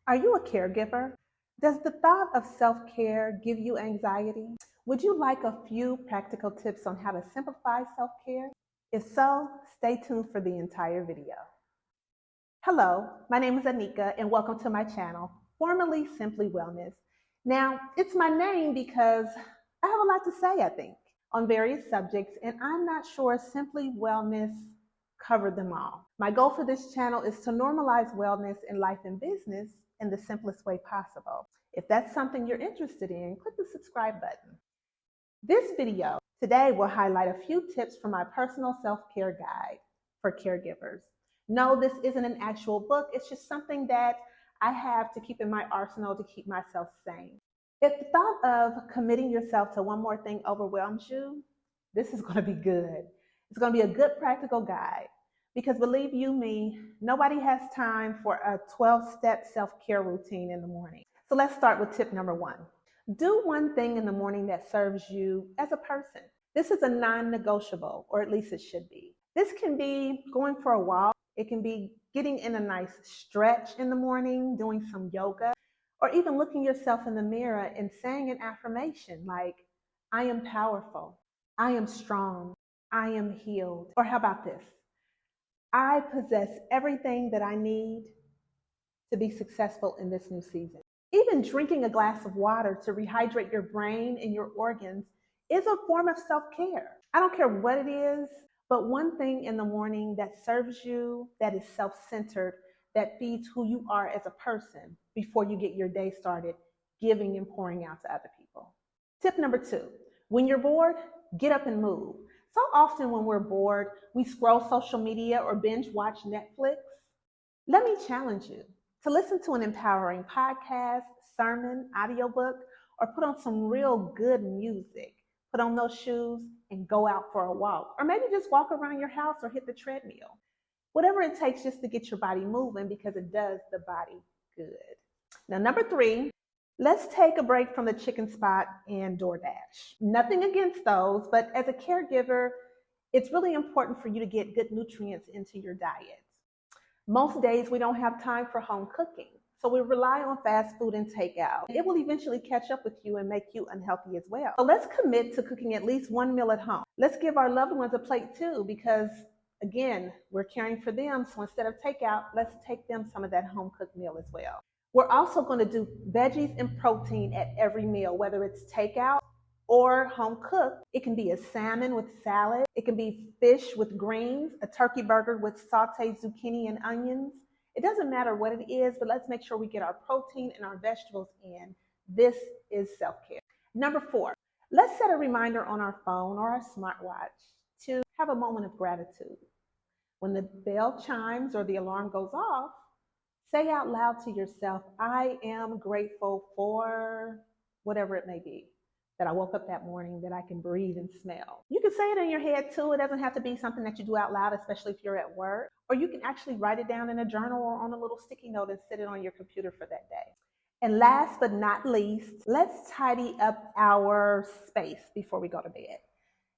Are you a caregiver? Does the thought of self-care give you anxiety? Would you like a few practical tips on how to simplify self-care? If so, stay tuned for the entire video. Hello, my name is Anika and welcome to my channel, formerly Simply Wellness. Now, it's my name because I have a lot to say, I think, on various subjects, and I'm not sure Simply Wellness covered them all. My goal for this channel is to normalize wellness in life and business in the simplest way possible. If that's something you're interested in, click the subscribe button. This video today will highlight a few tips from my personal self-care guide for caregivers. No, this isn't an actual book. It's just something that I have to keep in my arsenal to keep myself sane. If the thought of committing yourself to one more thing overwhelms you, this is going to be good. It's going to be a good practical guide. Because believe you me, nobody has time for a 12-step self-care routine in the morning. So let's start with tip number 1. Do one thing in the morning that serves you as a person. This is a non-negotiable, or at least it should be. This can be going for a walk. It can be getting in a nice stretch in the morning, doing some yoga, or even looking yourself in the mirror and saying an affirmation like, I am powerful, I am strong, I am healed. Or how about this? I possess everything that I need to be successful in this new season. Even drinking a glass of water to rehydrate your brain and your organs is a form of self-care. I don't care what it is, but one thing in the morning that serves you, that is self-centered, that feeds who you are as a person before you get your day started giving and pouring out to other people. Tip number 2, when you're bored, get up and move. So often when we're bored, we scroll social media or binge watch Netflix. Let me challenge you to listen to an empowering podcast, sermon, audiobook, or put on some real good music. Put on those shoes and go out for a walk. Or maybe just walk around your house or hit the treadmill. Whatever it takes just to get your body moving, because it does the body good. Now, number 3, let's take a break from the chicken spot and DoorDash. Nothing against those, but as a caregiver, it's really important for you to get good nutrients into your diet. Most days we don't have time for home cooking, so we rely on fast food and takeout. It will eventually catch up with you and make you unhealthy as well. So let's commit to cooking at least one meal at home. Let's give our loved ones a plate too, because again, we're caring for them, so instead of takeout, let's take them some of that home cooked meal as well. We're also going to do veggies and protein at every meal, whether it's takeout or home cooked. It can be a salmon with salad. It can be fish with greens, a turkey burger with sauteed zucchini and onions. It doesn't matter what it is, but let's make sure we get our protein and our vegetables in. This is self-care. Number 4, let's set a reminder on our phone or our smartwatch to have a moment of gratitude. When the bell chimes or the alarm goes off, say out loud to yourself, I am grateful for whatever it may be. That I woke up that morning, that I can breathe and smell. You can say it in your head too. It doesn't have to be something that you do out loud, especially if you're at work. Or you can actually write it down in a journal or on a little sticky note and sit it on your computer for that day. And last but not least, let's tidy up our space before we go to bed.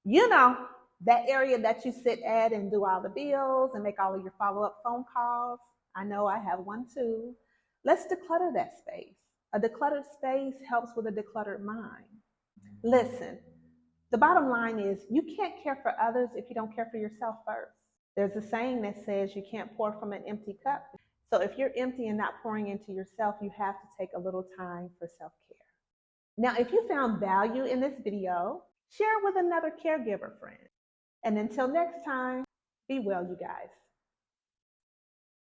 You know, that area that you sit at and do all the bills and make all of your follow-up phone calls. I know I have one too. Let's declutter that space. A decluttered space helps with a decluttered mind. Listen, the bottom line is you can't care for others if you don't care for yourself first. There's a saying that says you can't pour from an empty cup. So if you're empty and not pouring into yourself, you have to take a little time for self-care. Now, if you found value in this video, share it with another caregiver friend. And until next time, be well, you guys.